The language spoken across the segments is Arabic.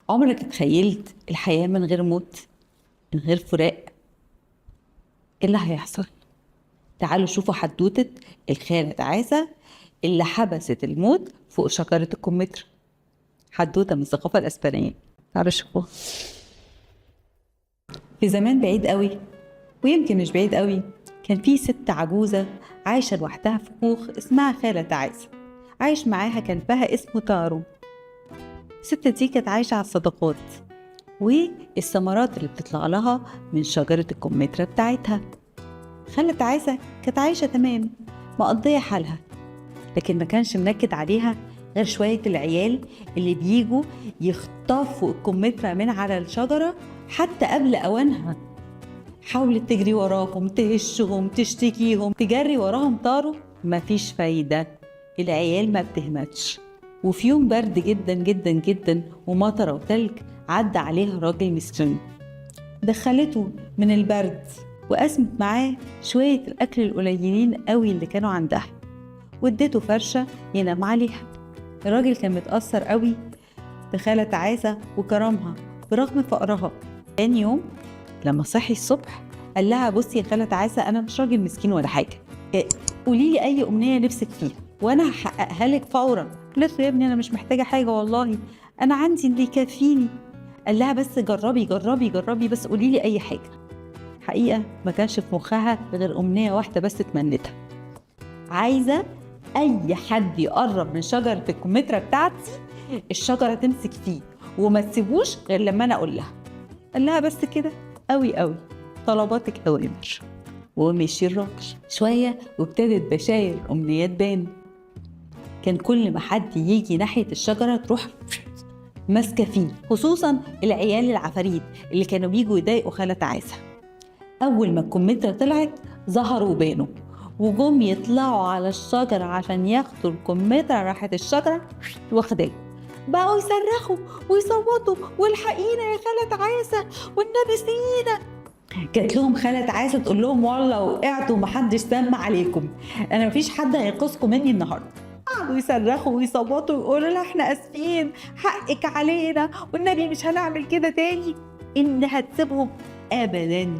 عمرك اتخيلت الحياة من غير موت، من غير فراق؟ ايه اللي هيحصل؟ تعالوا شوفوا حدوتة الخالة تعاسة اللي حبست الموت فوق شجرة الكمثرى. حدوتة من الثقافة الأسبانية. تعالوا شوفوها. في زمان بعيد قوي، ويمكن مش بعيد قوي، كان في ست عجوزة عايشة لوحدها في كوخ اسمها خالة تعاسة. عايش معاها كلبها اسمه تارو. الست دي كانت عايشة على الصدقات والثمرات اللي بتطلع لها من شجرة الكمثرى بتاعتها. خالة تعاسة كانت عايشة تمام، مقضية حالها، لكن ما كانش منكد عليها غير شوية العيال اللي بيجوا يخطفوا الكمثرى من على الشجرة حتى قبل أوانها. حاولت تجري وراهم، تهشهم، تشتكيهم، تجري وراهم طاروا، مفيش فايدة. العيال ما بتهمتش. وفي يوم برد جدا جدا جدا ومطره وتلج، عدى عليها راجل مسكين، دخلته من البرد وقسمت معاه شوية الأكل القليلين قوي اللي كانوا عندها، واديته فرشة ينام عليها. الراجل كان متأثر قوي بخالة تعاسة وكرمها برغم فقرها. تاني يوم لما صحي الصبح قال لها: بصي يا خالة تعاسة، أنا مش راجل مسكين ولا حاجة، قولي لي أي أمنية نفسك فيها وأنا هحققها لك فورا. قالت له: يا ابني أنا مش محتاجة حاجة والله، أنا عندي اللي يكفيني. قال لها: بس جربي جربي جربي، بس قولي لي أي حاجة. حقيقة ما كانش في مخها غير أمنية واحدة بس تمنتها: عايزة أي حد يقرب من شجرة الكمثرى بتاعتي الشجرة تمسك فيه وما تسيبوش غير لما أنا أقول لها. قال لها: بس كده؟ قوي قوي، طلباتك أوامر. ومشي الراجل شوية وابتدت بشاير الأمنيات بان. كان كل ما حد يجي ناحية الشجرة تروح ماسكة فيه، خصوصا العيال العفاريت اللي كانوا بيجوا يضايقوا خالة تعاسة. أول ما الكمثرى طلعت ظهروا وبانوا وجم يطلعوا على الشجرة عشان ياخدوا الكمثرى، راحت الشجرة واخداه. بقوا يصرخوا ويصوتوا: والحقينا يا خالة تعاسة، والنبي سينا. جات لهم خالة تعاسة تقول لهم: والله وقعتوا محدش سمع عليكم، انا مفيش حد هينقذكم مني النهارده. قعدوا يصرخوا ويصوتوا ويقولوا لها: احنا اسفين، حقك علينا، والنبي مش هنعمل كده تاني. ان هتسيبهم ابدا.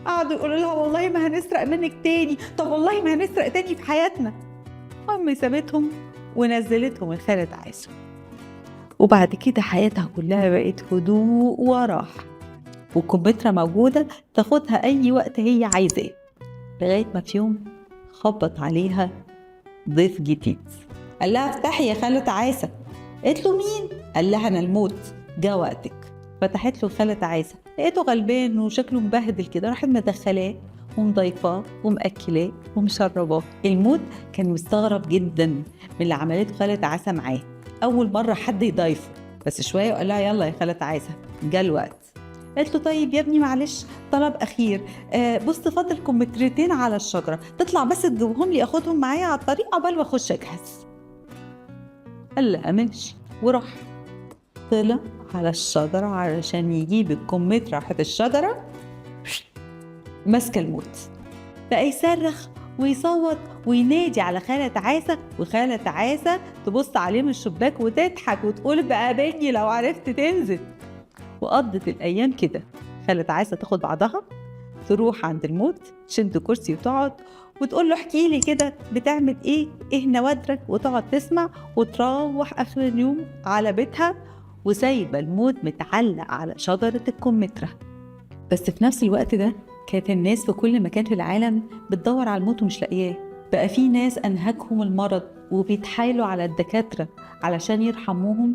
قعدوا يقولوا لها: والله ما هنسرق منك تاني، طب والله ما هنسرق تاني في حياتنا. أمي سابتهم ونزلتهم الخالة تعاسة، وبعد كده حياتها كلها بقت هدوء وراحة، والكمثرى موجودة تاخدها أي وقت هي عايزاه. لغاية ما في يوم خبط عليها ضيف جديد، قال لها: افتحي يا خالة تعاسة. قالت له: مين؟ قال لها: أنا الموت، جا وقتك. فتحت له خالة تعاسة، لقيته غلبان وشكله مبهدل كده، راحت مدخلاه ومضيفاه ومأكلاه ومشرباه. الموت كان مستغرب جدا من اللي عملته خالة تعاسة معاه، أول مرة حد يضيفه. بس شوية وقال لها: يلا يا خالة تعاسة، جا الوقت. قالت له: طيب يا ابني معلش، طلب أخير، بص فاضل كمثرتين على الشجرة، تطلع بس تجيبهم لي أخدهم معايا على الطريق قبل ما أخش أجهز. قال لها: ماشي، وراح طلع على الشجرة علشان يجيب الكمثرى. راحت الشجرة ماسكة الموت، بقى يصرخ ويصوت وينادي على خالة تعاسة، وخالة تعاسة تبص عليه من الشباك وتضحك وتقول: بقى بني لو عرفت تنزل. وقضت الأيام كده. خالة تعاسة تاخد بعضها تروح عند الموت، تشد كرسي وتقعد وتقول له: احكي لي كده بتعمل ايه نوادرك، وتقعد تسمع وتروح آخر اليوم على بيتها وسايبة الموت متعلق على شجرة الكمثرى. بس في نفس الوقت ده كانت الناس في كل مكان في العالم بتدور على الموت ومش لاقياه. بقى في ناس أنهكهم المرض وبيتحايلوا على الدكاترة علشان يرحموهم،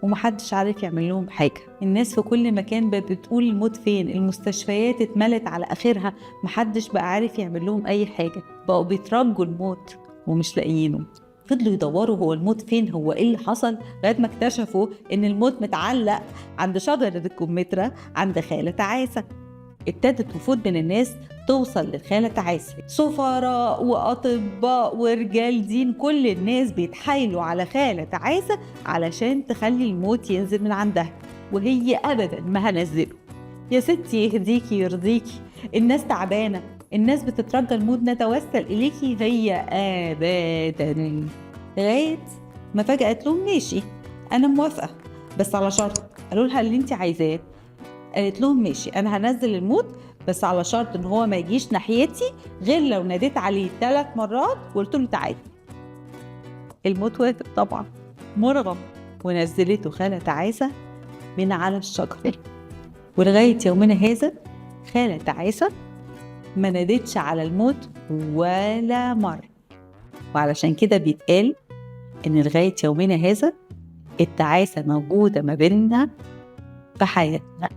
ومحدش عارف يعمل لهم حاجة. الناس في كل مكان بقت بتقول الموت فين، المستشفيات اتملت على آخرها، محدش بقى عارف يعمل لهم أي حاجة. بقوا بيترجوا الموت ومش لاقيينه. فضلوا يدوروا هو الموت فين، هو ايه اللي حصل، لغايه ما اكتشفوا ان الموت متعلق عند شجرة الكمثرى عند خالة تعاسة. ابتدت وفود من الناس توصل للخالة تعاسة، سفراء وأطباء ورجال دين، كل الناس بيتحايلوا على خالة تعاسة علشان تخلي الموت ينزل من عندها، وهي أبدا ما هنزله. يا ستي يهديكي يرضيكي، الناس تعبانة، الناس بتترجى الموت، نتوسل إليكي. هي أبدا. لغاية ما فجأة قالت لهم: ماشي، أنا موافقة بس على شرط، قالوا لها اللي انت عايزاه. قالت لهم ماشي، انا هنزل الموت بس على شرط ان هو ما يجيش ناحيتي غير لو ناديت عليه 3 مرات وقلت له تعالى. الموت وافق طبعا مرغم، ونزلته خالة تعاسة من على الشجرة. ولغاية يومنا هذا خالة تعاسة ما نادتش على الموت ولا مرة. وعلشان كده بيتقال إن لغاية يومنا هذا التعاسة موجودة ما بيننا في حياتنا.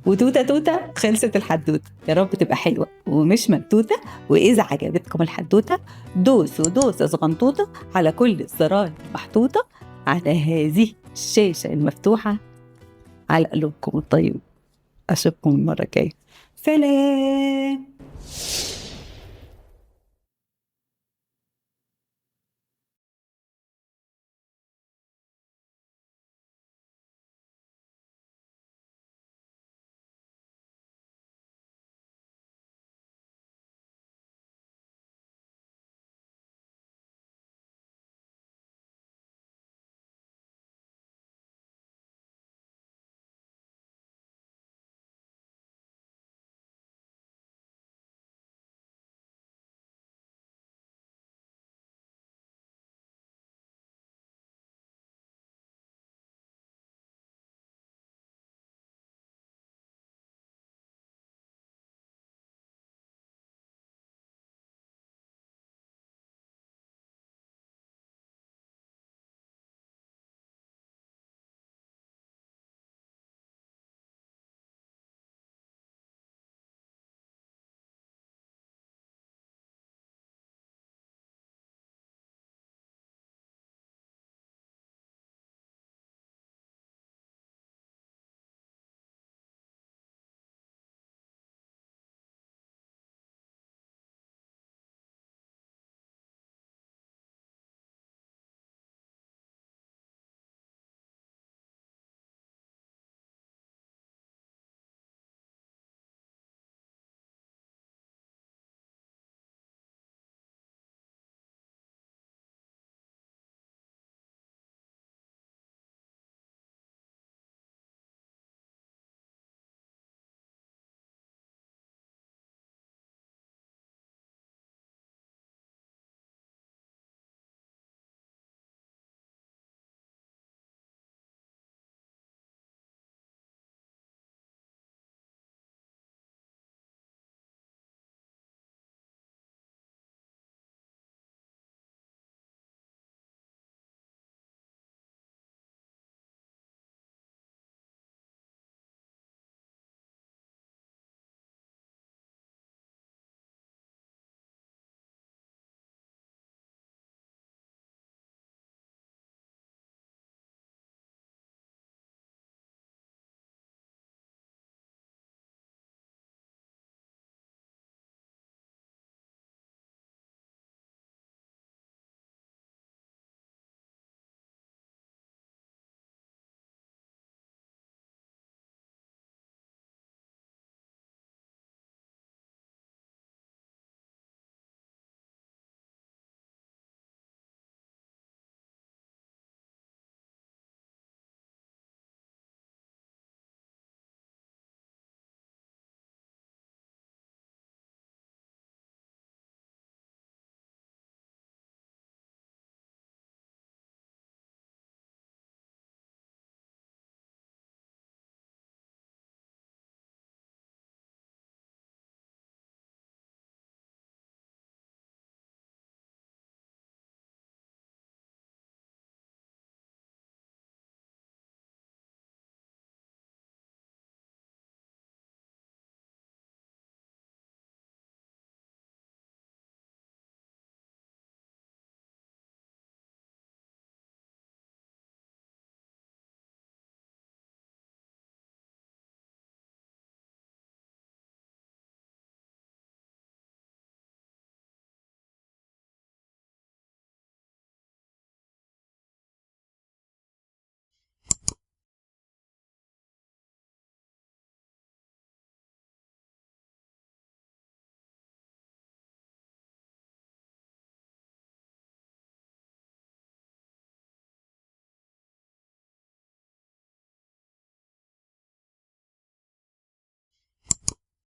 وتوتة توتة خلصت الحدوتة، يا رب تبقى حلوة ومش مكتوتة. وإذا عجبتكم الحدوتة دوسوا صغنطوطة على كل الزراير المحطوطة على هذه الشاشة المفتوحة على قلوبكم الطيب. أشوفكم المرة الجاية، سلام.